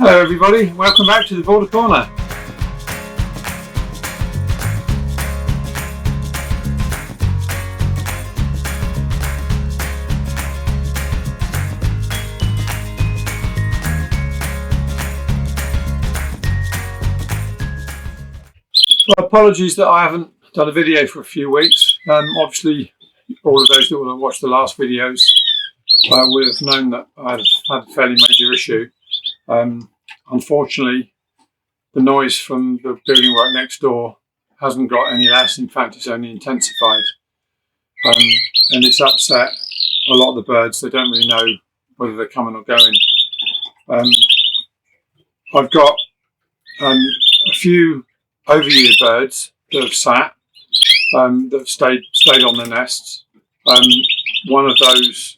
Hello everybody, welcome back to the Border Corner. Well, apologies that I haven't done a video for a few weeks. Obviously, all of those that will have watched the last videos would have known that I've had a fairly major issue. Unfortunately, the noise from the building right next door hasn't got any less. In fact, it's only intensified. And it's upset a lot of the birds. They don't really know whether they're coming or going. I've got a few over-year birds that have sat, that have stayed on their nests. One of those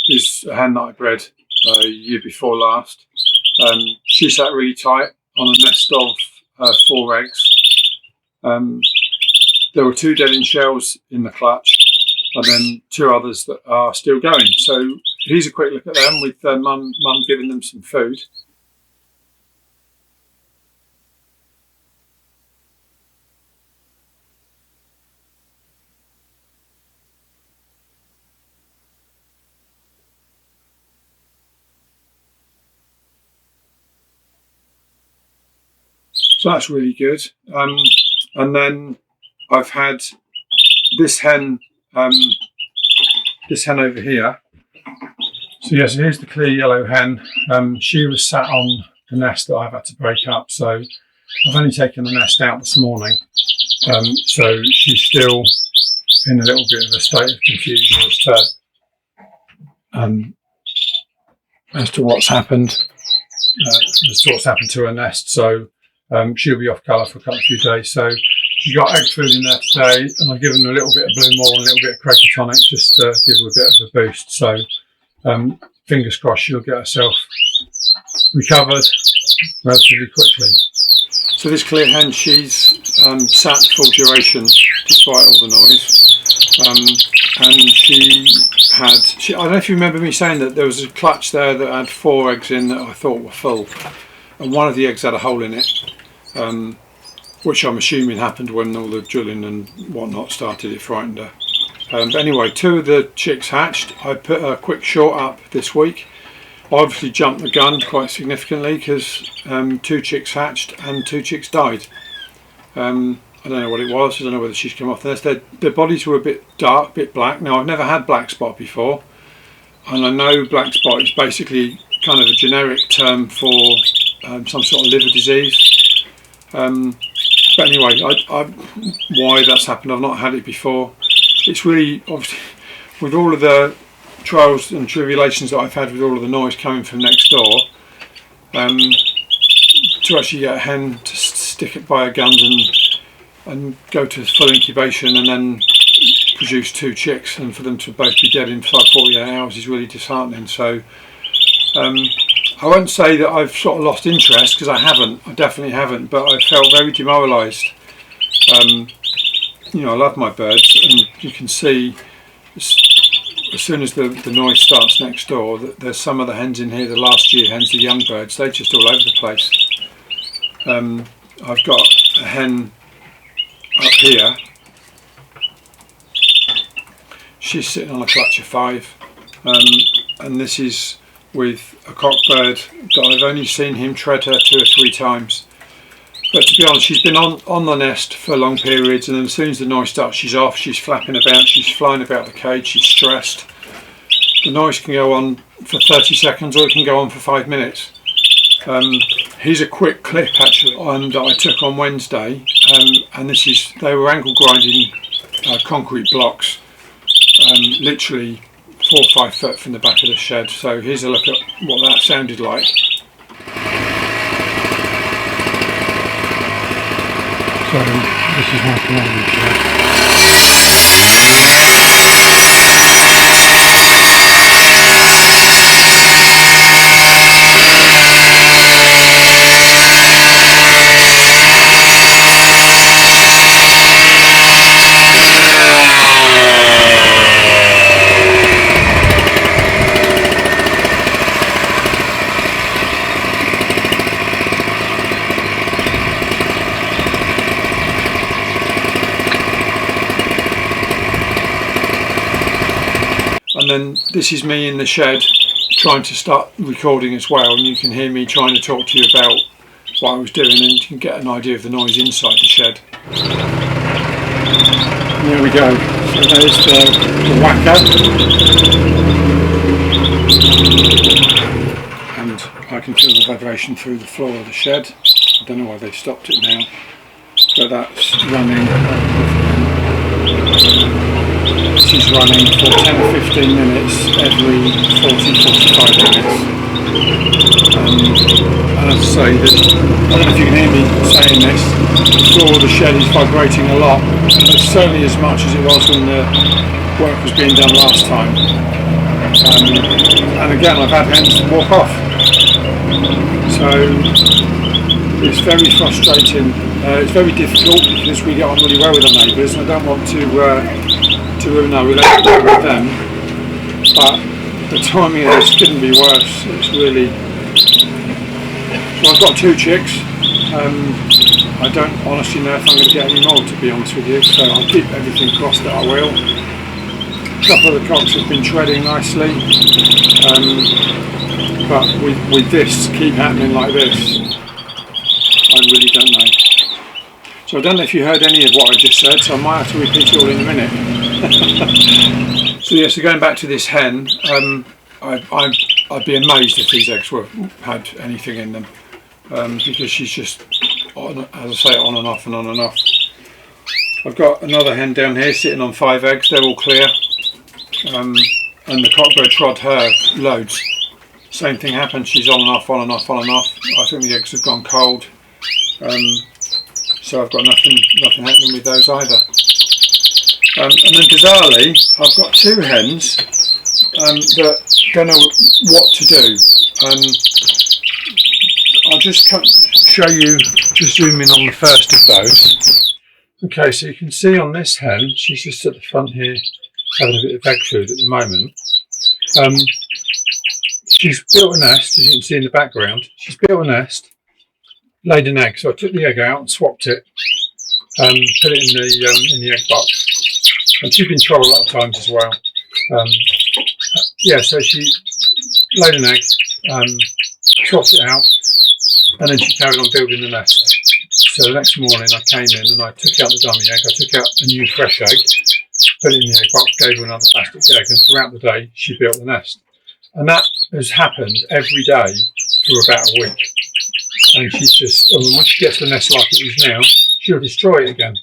is a hen that I bred a year before last. She sat really tight on a nest of 4 eggs. There were 2 dead in shells in the clutch, and then 2 others that are still going. So here's a quick look at them with mum giving them some food. So that's really good. And then I've had this hen over here. So yes, here's the clear yellow hen. She was sat on the nest that I've had to break up. So I've only taken the nest out this morning. So she's still in a little bit of a state of confusion as to what's happened. To her nest. So she'll be off colour for a few days. So she got egg food in there today, and I've given her a little bit of Blue More and a little bit of Crocotonic just to give her a bit of a boost. So fingers crossed she'll get herself recovered relatively quickly. So this clear hen, she's sat full duration despite all the noise. And I don't know if you remember me saying that there was a clutch there that had 4 eggs in that I thought were full. And one of the eggs had a hole in it, which I'm assuming happened when all the drilling and whatnot started. It frightened her. But anyway, 2 of the chicks hatched. I put a quick short up this week. I obviously jumped the gun quite significantly because 2 chicks hatched and 2 chicks died. I don't know what it was. I don't know whether she's come off the nest. Their bodies were a bit dark, a bit black. Now, I've never had black spot before, and I know black spot is basically kind of a generic term for some sort of liver disease. But anyway, why that's happened, I've not had it before. It's really, obviously, with all of the trials and tribulations that I've had with all of the noise coming from next door, to actually get a hen to stick it by her guns and go to full incubation and then produce 2 chicks, and for them to both be dead inside 48 hours is really disheartening. So I won't say that I've sort of lost interest, because I haven't. I definitely haven't, but I felt very demoralised. You know, I love my birds, and you can see as soon as the noise starts next door that there's some of the hens in here, the last year hens, the young birds, they're just all over the place. I've got a hen up here. She's sitting on a clutch of 5, and this is with a cockbird that I've only seen him tread her 2 or 3 times. But to be honest, she's been on the nest for long periods, and then as soon as the noise starts, she's off, she's flapping about, she's flying about the cage, she's stressed. The noise can go on for 30 seconds or it can go on for 5 minutes. Here's a quick clip actually that I took on Wednesday, and they were angle grinding concrete blocks, literally 4 or 5 foot from the back of the shed. So here's a look at what that sounded like. So this is my commanding shed. then this is me in the shed trying to start recording as well, and you can hear me trying to talk to you about what I was doing, and you can get an idea of the noise inside the shed. There we go. So there's the whacker, and I can feel the vibration through the floor of the shed. I don't know why they've stopped it now, but that's running. She's running for 10 or 15 minutes every 40-45 minutes. And as I say, I don't know if you can hear me saying this, the floor of the shed is vibrating a lot, certainly as much as it was when the work was being done last time. And again, I've had hens walk off. So it's very frustrating. It's very difficult because we get on really well with our neighbours, and I don't want to ruin our relationship with them, but the timing of this couldn't be worse. It's really... So I've got 2 chicks. I don't honestly know if I'm going to get any more, to be honest with you, so I'll keep everything crossed that I will. A couple of the cocks have been treading nicely, but with this keep happening like this, I really don't know. So I don't know if you heard any of what I just said, so I might have to repeat it all in a minute. So yeah, so going back to this hen, I'd be amazed if these eggs had anything in them, because she's just, on, as I say, on and off and on and off. I've got another hen down here sitting on 5 eggs, they're all clear, and the cockbird trod her loads. Same thing happened, she's on and off, on and off, on and off. I think the eggs have gone cold, so I've got nothing happening with those either. And then bizarrely, I've got 2 hens that don't know what to do. I'll just show you, just zoom in on the first of those. Okay, so you can see on this hen, she's just at the front here having a bit of egg food at the moment. She's built a nest, as you can see in the background. She's built a nest, laid an egg, so I took the egg out and swapped it, put it in the egg box. And she's been told a lot of times as well. Yeah, so she laid an egg, swapped it out, and then she carried on building the nest. So the next morning I came in and I took out the dummy egg, I took out a new fresh egg, put it in the egg box, gave her another plastic egg, and throughout the day she built the nest. And that has happened every day for about a week. And she's just, once she gets the nest like it is now, she'll destroy it again.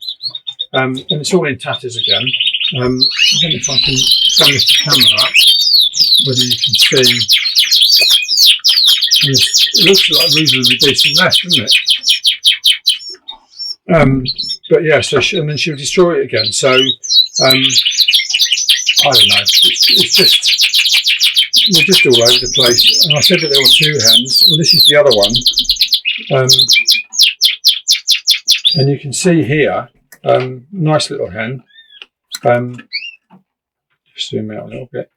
And it's all in tatters again. I don't know if I can stand the camera up, whether you can see. It looks like a reasonably decent nest, doesn't it? But yeah, so and then she'll destroy it again. So I don't know. It's just, we're just all over the place. And I said that there were 2 hens. Well, this is the other one. And you can see here. Nice little hen. Just zoom out a little bit.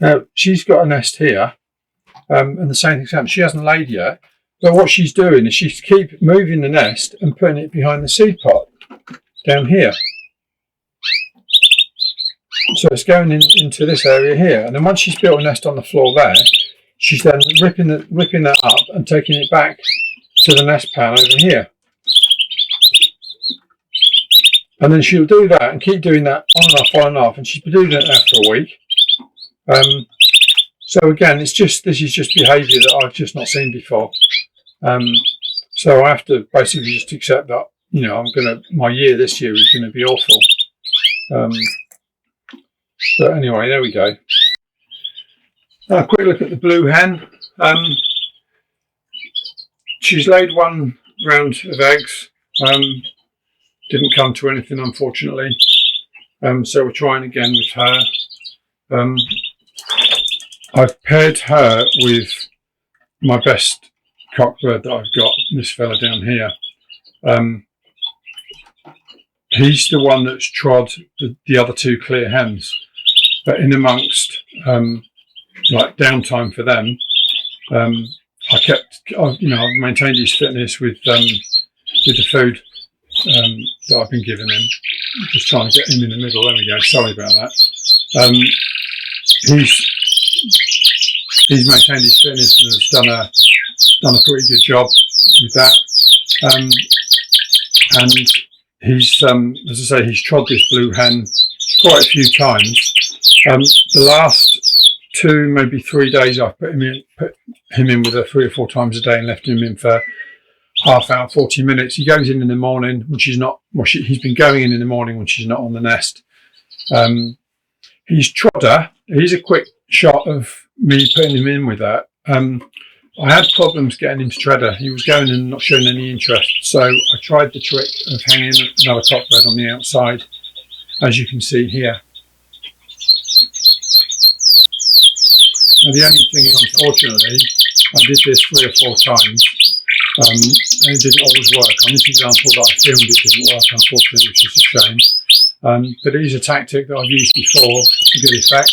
Now she's got a nest here, and the same thing's happened. She hasn't laid yet, but what she's doing is she's keep moving the nest and putting it behind the seed pot down here. So it's going into this area here, and then once she's built a nest on the floor there, she's then ripping that up and taking it back to the nest pan over here. And then she'll do that and keep doing that on and off, on and off, and she's been doing it now for a week. So again, this is just behaviour that I've just not seen before. So I have to basically just accept that, you know, my year this year is going to be awful. But anyway, there we go. Now a quick look at the blue hen. She's laid 1 round of eggs. Didn't come to anything, unfortunately. So we're trying again with her. I've paired her with my best cockbird that I've got, this fella down here. He's the one that's trod the other 2 clear hens. But in amongst like downtime for them, I've maintained his fitness with the food that I've been giving him. Just trying to get him in the middle. There we go. Sorry about that. He's he's maintained his fitness and has done a pretty good job with that. And he's, as I say, he's trod this blue hen quite a few times. The last 2, maybe 3 days, I've put him in with her 3 or 4 times a day and left him in for half hour, 40 minutes. He goes in the morning when she's not. Well, he's been going in the morning when she's not on the nest. He's trod her. He's a quick shot of me putting him in with her. I had problems getting him to tread her. He was going and not showing any interest. So I tried the trick of hanging another cockbird on the outside, as you can see here. Now the only thing is, unfortunately, I did this 3 or 4 times, and it didn't always work. On this example that I filmed, it didn't work, unfortunately, which is a shame. But it is a tactic that I've used before to good effect.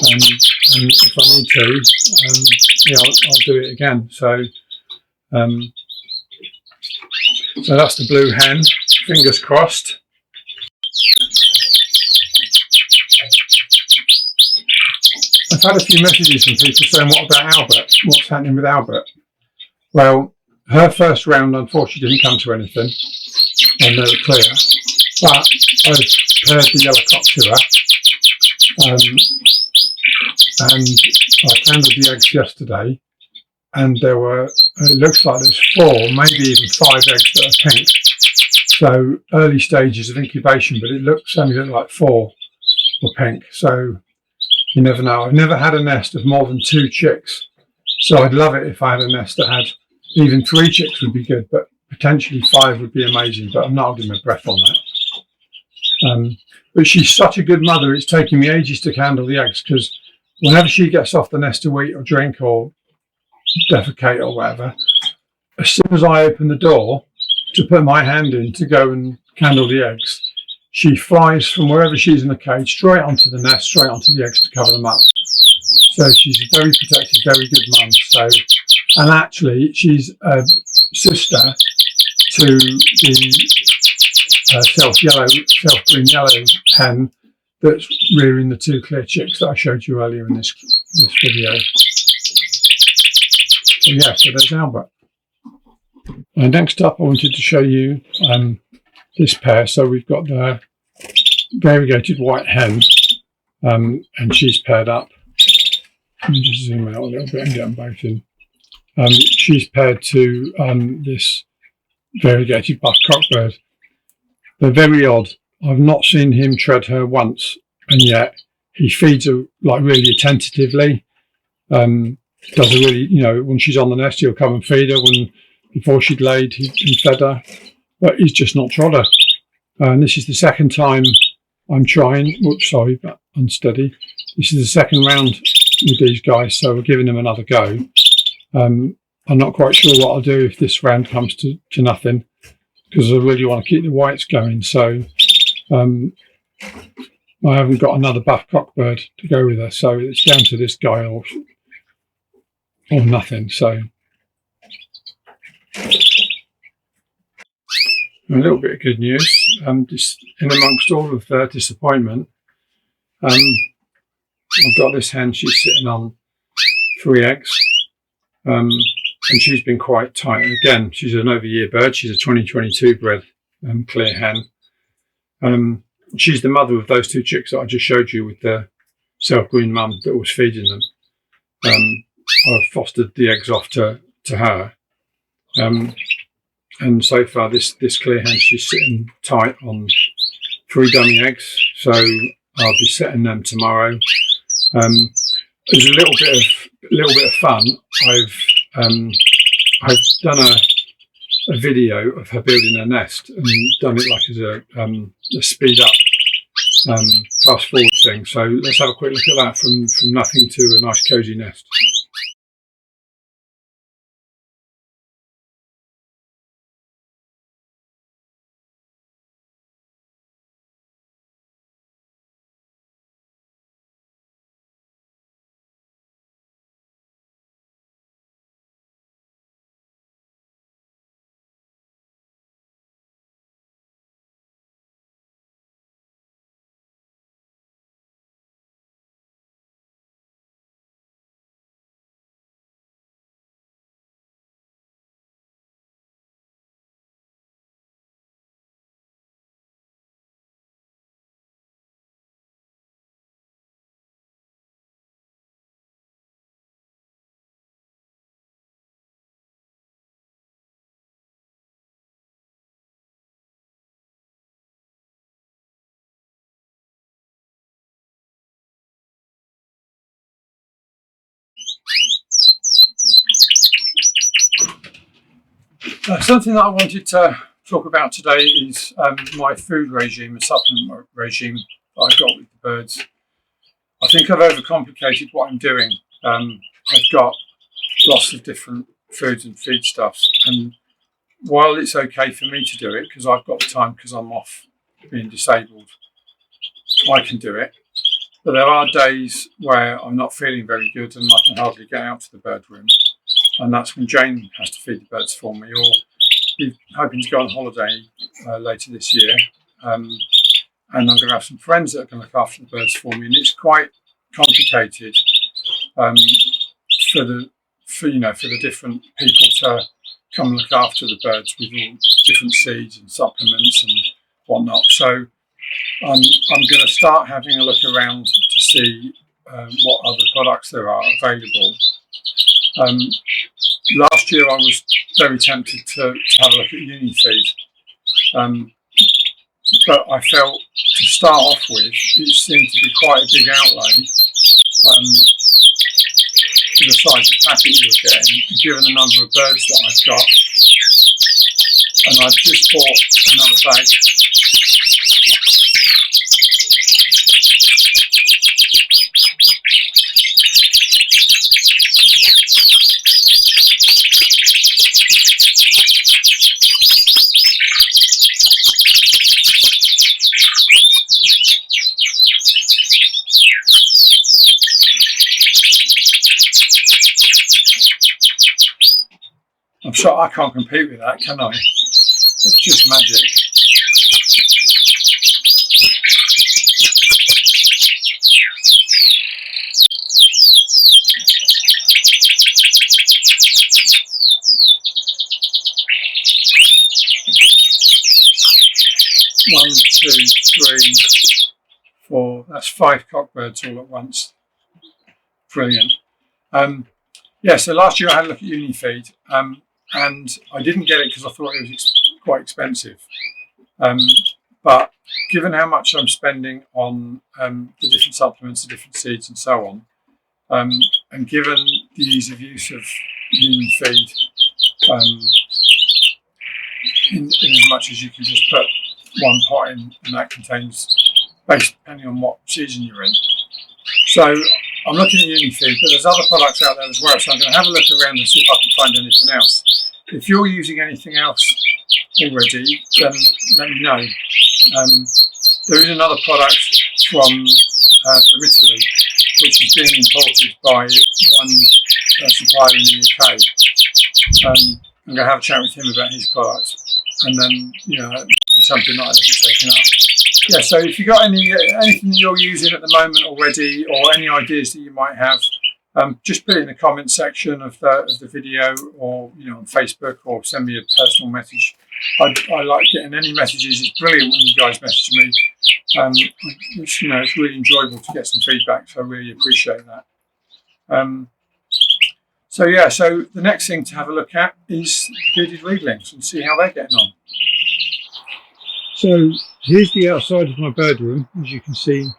And if I need to, I'll do it again. So that's the blue hen. Fingers crossed. I've had a few messages from people saying, what about Albert? What's happening with Albert? Well, her first round unfortunately didn't come to anything, and they were clear. But I've paired the yellow cock to her, and I candled the eggs yesterday, and there were, it looks like there's 4, maybe even 5 eggs that are pink. So early stages of incubation, but it only looked like 4 were pink. So you never know. I've never had a nest of more than 2 chicks. So I'd love it if I had a nest that had even 3 chicks would be good, but potentially 5 would be amazing. But I'm not holding my breath on that. But she's such a good mother, it's taking me ages to candle the eggs, because whenever she gets off the nest to eat or drink or defecate or whatever, as soon as I open the door to put my hand in to go and candle the eggs, she flies from wherever she's in the cage straight onto the nest, straight onto the eggs to cover them up. So she's a very protective, very good mum. So, and actually, she's a sister to the self-green yellow hen that's rearing the 2 clear chicks that I showed you earlier in this video. So yeah, so there's Albert. And next up, I wanted to show you this pair. So we've got the variegated white hen, and she's paired up. Let me just zoom out a little bit and get them both in. She's paired to this variegated buff cockbird. They're very odd. I've not seen him tread her once, and yet he feeds her like really attentively. Does a really, when she's on the nest, he'll come and feed her. Before she'd laid, he fed her, but he's just not trod her. And this is the second time I'm trying. Oops, sorry, but unsteady. This is the second round with these guys, so we're giving them another go. I'm not quite sure what I'll do if this round comes to nothing, because I really want to keep the whites going. So I haven't got another buff cockbird to go with her, so it's down to this guy or nothing. So a little bit of good news. Just in amongst all of the disappointment, I've got this hen. She's sitting on 3 eggs, and she's been quite tight. And again, she's an over-year bird. She's a 2022 bred clear hen. She's the mother of those 2 chicks that I just showed you with the self-green mum that was feeding them. I've fostered the eggs off to her. And so far, this clear hen, she's sitting tight on 3 dummy eggs. So I'll be setting them tomorrow. There's a little bit of fun. I've done a video of her building her nest and done it like as a speed up fast forward thing. So let's have a quick look at that from nothing to a nice cozy nest. Something that I wanted to talk about today is my food regime, a supplement regime that I've got with the birds. I think I've overcomplicated what I'm doing. I've got lots of different foods and feedstuffs, and while it's okay for me to do it because I've got the time because I'm off being disabled, I can do it. But there are days where I'm not feeling very good and I can hardly get out to the bird room, and that's when Jane has to feed the birds for me, or we're hoping to go on holiday later this year, and I'm going to have some friends that are going to look after the birds for me, and it's quite complicated for the different people to come and look after the birds with all different seeds and supplements and whatnot. So I'm going to start having a look around to see what other products there are available. Last year I was very tempted to have a look at UniFeed, but I felt to start off with it seemed to be quite a big outlay for the size of packet you were getting, given the number of birds that I've got. And I've just bought another bag. I'm sure I can't compete with that, can I? It's just magic. One, two, three, four. That's 5 cockbirds all at once. Brilliant. So last year I had a look at UniFeed, and I didn't get it because I thought it was quite expensive. But given how much I'm spending on the different supplements, the different seeds and so on, and given the ease of use of UniFeed, in as much as you can just put one pot in, and that contains, based depending on what season you're in. So I'm looking at UniFeed, but there's other products out there as well, so I'm going to have a look around and see if I can find anything else. If you're using anything else already, then let me know. There is another product from Italy, which is being imported by one supplier in the UK. I'm going to have a chat with him about his product, and then that might be something that I've taken up. Yeah, so if you've got anything that you're using at the moment already, or any ideas that you might have, just put it in the comment section of the video, or on Facebook, or send me a personal message. I like getting any messages. It's brilliant when you guys message me. It's really enjoyable to get some feedback, so I really appreciate that. So the next thing to have a look at is Bearded Reedlings and see how they're getting on. So here's the outside of my bird room, as you can see.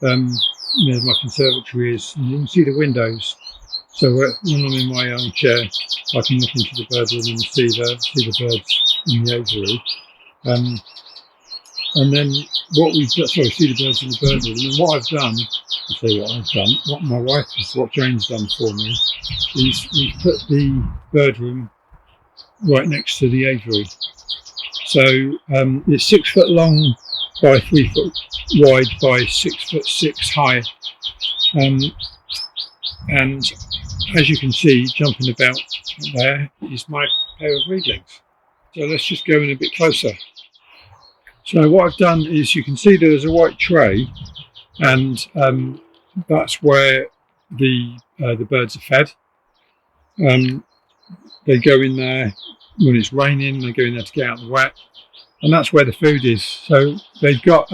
My conservatory is, and you can see the windows. So when I'm in my own chair, I can look into the bird room and see the birds in the aviary. And then see the birds in the bird room. And what I've done, I'll tell you what I've done. What Jane's done for me, is we've put the bird room right next to the aviary. So it's 6 foot long by 3 foot wide by 6'6" high, and as you can see, jumping about there is my pair of Reedlings. So let's just go in a bit closer. So what I've done is, you can see there's a white tray, and that's where the birds are fed. They go in there when it's raining. They go in there to get out of the wet, and that's where the food is. So they've got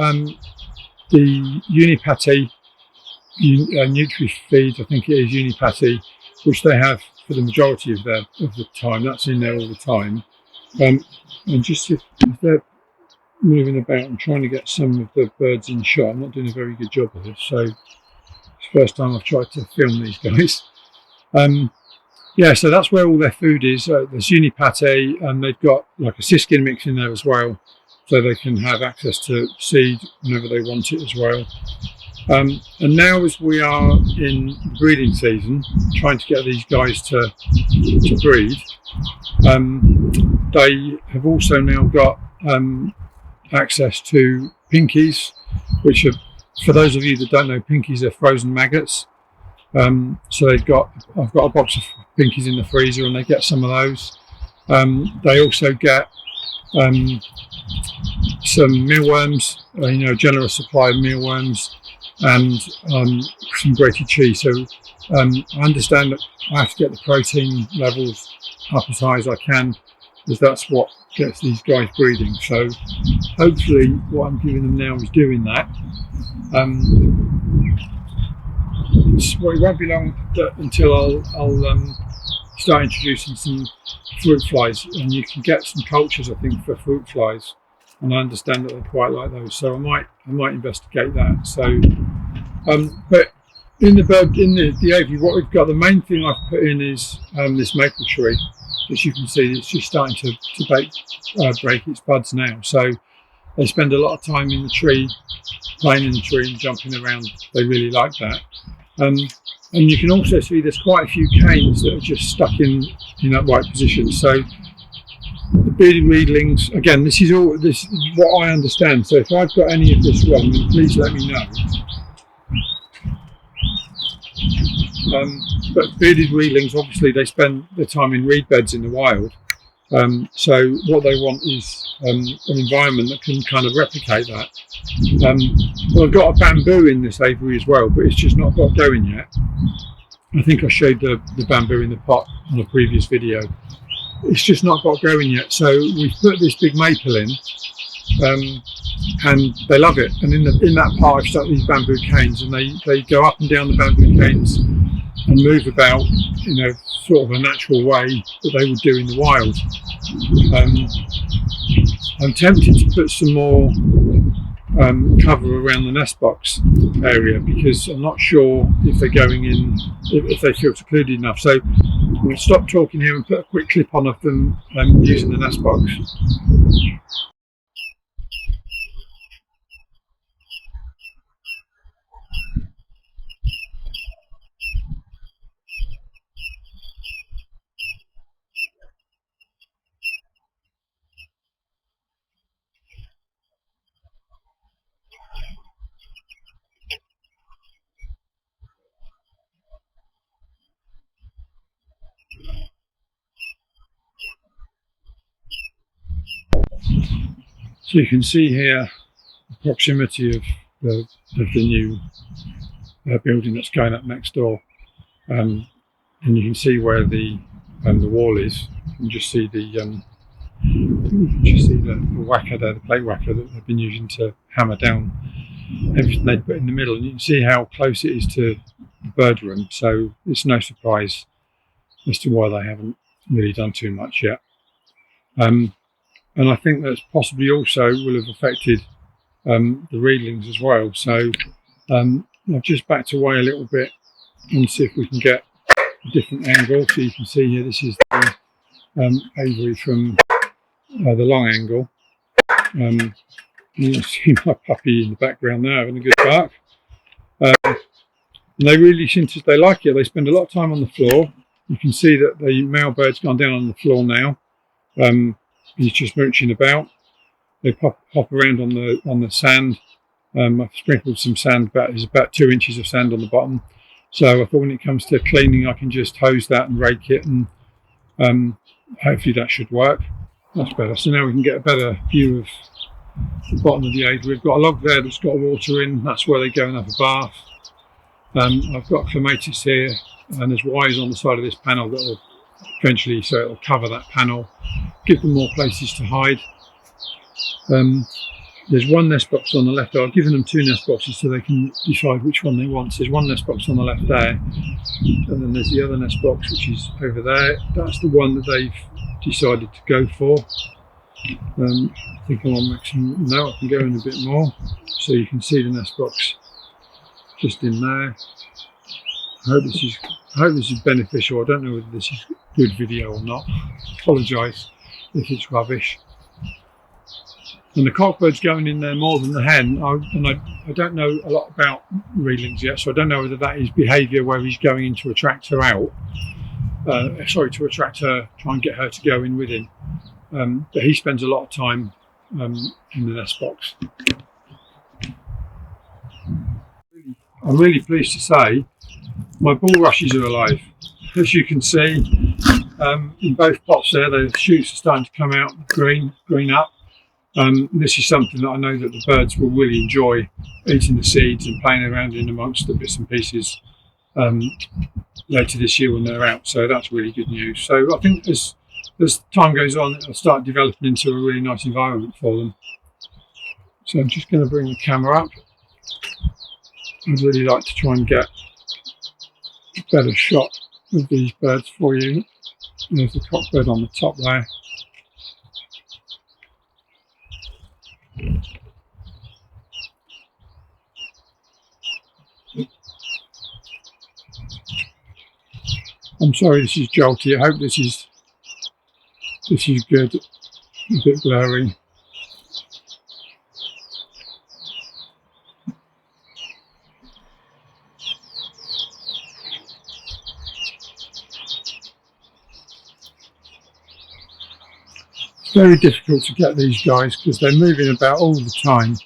the UniPate Nutri-Feed, I think it is UniPate, which they have for the majority of the time. That's in there all the time. And just if they're moving about, I'm trying to get some of the birds in shot. I'm not doing a very good job of this, so it's the first time I've tried to film these guys. yeah, so that's where all their food is. There's uni pate, and they've got like a siskin mix in there as well, so they can have access to seed whenever they want it as well. And now, as we are in breeding season, trying to get these guys to breed, they have also now got access to pinkies, which are, for those of you that don't know, pinkies are frozen maggots. So I've got a box of pinkies in the freezer, and they get some of those. They also get some mealworms, a generous supply of mealworms, and some grated cheese. So I understand that I have to get the protein levels up as high as I can, because that's what gets these guys breeding. So hopefully what I'm giving them now is doing that. Well, it won't be long until I'll start introducing some fruit flies, and you can get some cultures, I think, for fruit flies, and I understand that they quite like those. So I might investigate that. So, but in the aviary, what we've got, the main thing I've put in is this maple tree. As you can see, it's just starting to break its buds now. So they spend a lot of time in the tree, playing in the tree and jumping around. They really like that. And you can also see there's quite a few canes that are just stuck in that right position. So the bearded reedlings, again, this is what I understand. So if I've got any of this wrong, then please let me know. But bearded reedlings, obviously, they spend their time in reed beds in the wild. So what they want is an environment that can kind of replicate that. Well, I've got a bamboo in this aviary as well, but it's just not got going yet. I think I showed the bamboo in the pot on a previous video. It's just not got going yet. So we've put this big maple in, and they love it. And in that part, I've stuck these bamboo canes, and they go up and down the bamboo canes and move about, sort of a natural way that they would do in the wild. I'm tempted to put some more cover around the nest box area, because I'm not sure if they're going in, if they feel secluded enough. So I'm going to stop talking here and put a quick clip on of them using the nest box. So you can see here the proximity of the new building that's going up next door, and you can see where the wall is. You can just see the whacker there, the plate whacker that they've been using to hammer down everything they put in the middle, and you can see how close it is to the bird room. So it's no surprise as to why they haven't really done too much yet. And I think that's possibly also will have affected the reedlings as well. So I've just backed away a little bit and see if we can get a different angle. So you can see here, this is the aviary from the long angle. You can see my puppy in the background there having a good bark. And they really seem to, they like it. They spend a lot of time on the floor. You can see that the male bird's gone down on the floor now. He's just mooching about. They hop around on the sand. I've sprinkled some sand, there's about 2 inches of sand on the bottom. So I thought when it comes to cleaning, I can just hose that and rake it, and hopefully that should work. That's better. So now we can get a better view of the bottom of the aviary. We've got a log there that's got water in. That's where they go and have a bath. I've got clematis here, and there's wires on the side of this panel that will eventually, so it'll cover that panel, give them more places to hide. There's one nest box on the left. I've given them 2 nest boxes so they can decide which one they want. So there's one nest box on the left there, and then there's the other nest box which is over there. That's the one that they've decided to go for. I think I'm on maximum. No, I can go in a bit more. So you can see the nest box just in there. I hope this is beneficial. I don't know whether this is good video or not. Apologise if it's rubbish. And the cockbird's going in there more than the hen. I don't know a lot about Reedlings yet, so I don't know whether that is behaviour where he's going in to attract her out. To attract her, try and get her to go in with him. But he spends a lot of time in the nest box. I'm really pleased to say my bulrushes are alive. As you can see, in both pots there, the shoots are starting to come out green up. This is something that I know that the birds will really enjoy, eating the seeds and playing around in amongst the bits and pieces later this year when they're out. So that's really good news. So I think as time goes on, it'll start developing into a really nice environment for them. So I'm just going to bring the camera up. I'd really like to try and get a better shot of these birds for you. There's the cockbird on the top there. I'm sorry this is jolty. I hope this is good. A bit blurry. It's very difficult to get these guys because they're moving about all the time.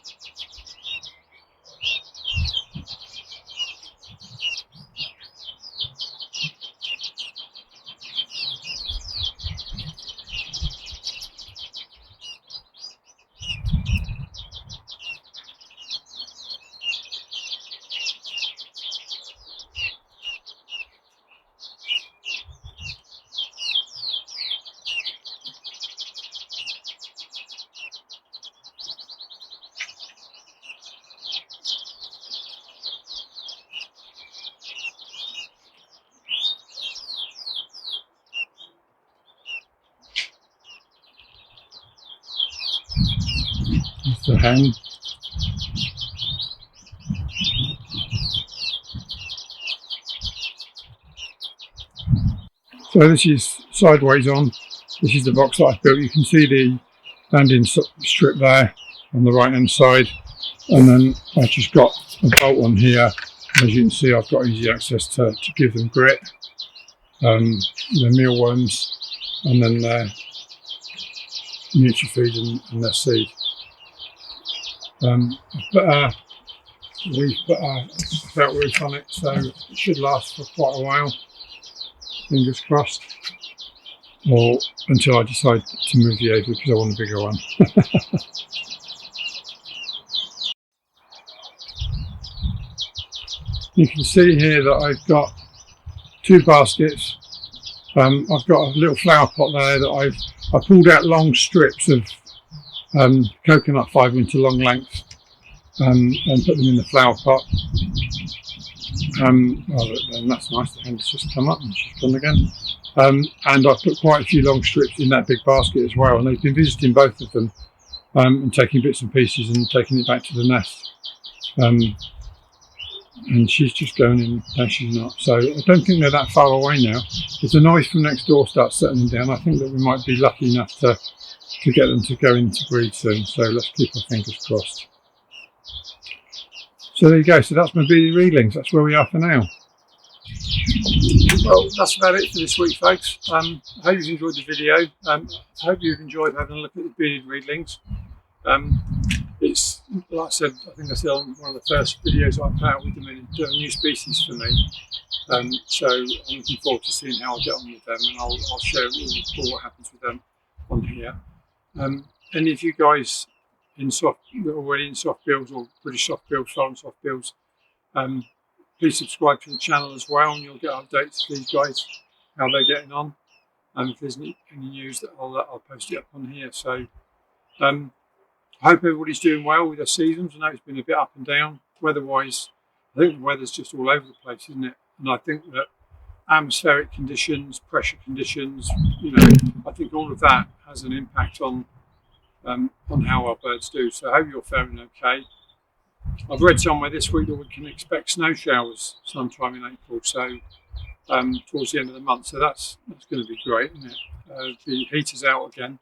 That's the hen. So this is sideways on. This is the box that I've built. You can see the landing strip there on the right hand side, and then I've just got a bolt on here. As you can see, I've got easy access to give them grit, their mealworms, and then their NutriFeed and their seed. We've put a felt roof on it, so it should last for quite a while. Fingers crossed. Or until I decide to move the aviary because I want a bigger one. You can see here that I've got 2 baskets. I've got a little flower pot there that I pulled out long strips of coconut fibre into long lengths and put them in the flower pot. And that's nice, the hen's just come up and she's gone again. And I've put quite a few long strips in that big basket as well, and they've been visiting both of them and taking bits and pieces and taking it back to the nest. And she's just going in, no she's not. So I don't think they're that far away now. If the noise from next door starts settling down, I think that we might be lucky enough to get them to go into breed soon. So let's keep our fingers crossed. So there you go, so that's my Bearded Reedlings, that's where we are for now. Well, that's about it for this week, folks. I hope you've enjoyed the video. I hope you've enjoyed having a look at the Bearded Reedlings. It's, like I said, I think I said on one of the first videos I put out with them, they're a new species for me. So I'm looking forward to seeing how I get on with them, and I'll share all what happens with them on here. Any of you guys already in soft bills or British soft bills, foreign soft bills, please subscribe to the channel as well, and you'll get updates of these guys, how they're getting on. And if there's any news, that I'll post it up on here. So I hope everybody's doing well with their seasons. I know it's been a bit up and down weather-wise. I think the weather's just all over the place, isn't it? And I think that atmospheric conditions, pressure conditions, I think all of that has an impact on how our birds do. So I hope you're faring okay. I've read somewhere this week that we can expect snow showers sometime in April, so towards the end of the month. So that's going to be great, isn't it? The heater's out again.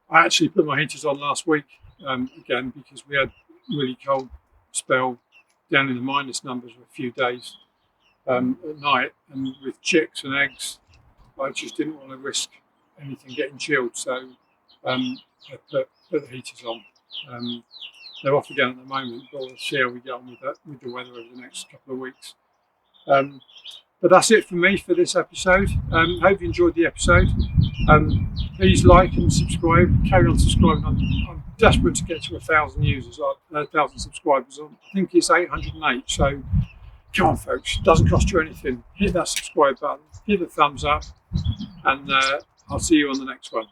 I actually put my heaters on last week again because we had a really cold spell down in the minus numbers for a few days at night, and with chicks and eggs, I just didn't want to risk anything getting chilled, so I put the heaters on. They're off again at the moment, but we'll see how we get on with that, with the weather over the next couple of weeks. But that's it for me for this episode. Hope you enjoyed the episode. Please like and subscribe. Carry on subscribing. I'm desperate to get to 1,000 users, 1,000 subscribers. I think it's 808. So come on, folks. It doesn't cost you anything. Hit that subscribe button. Hit the thumbs up, and I'll see you on the next one.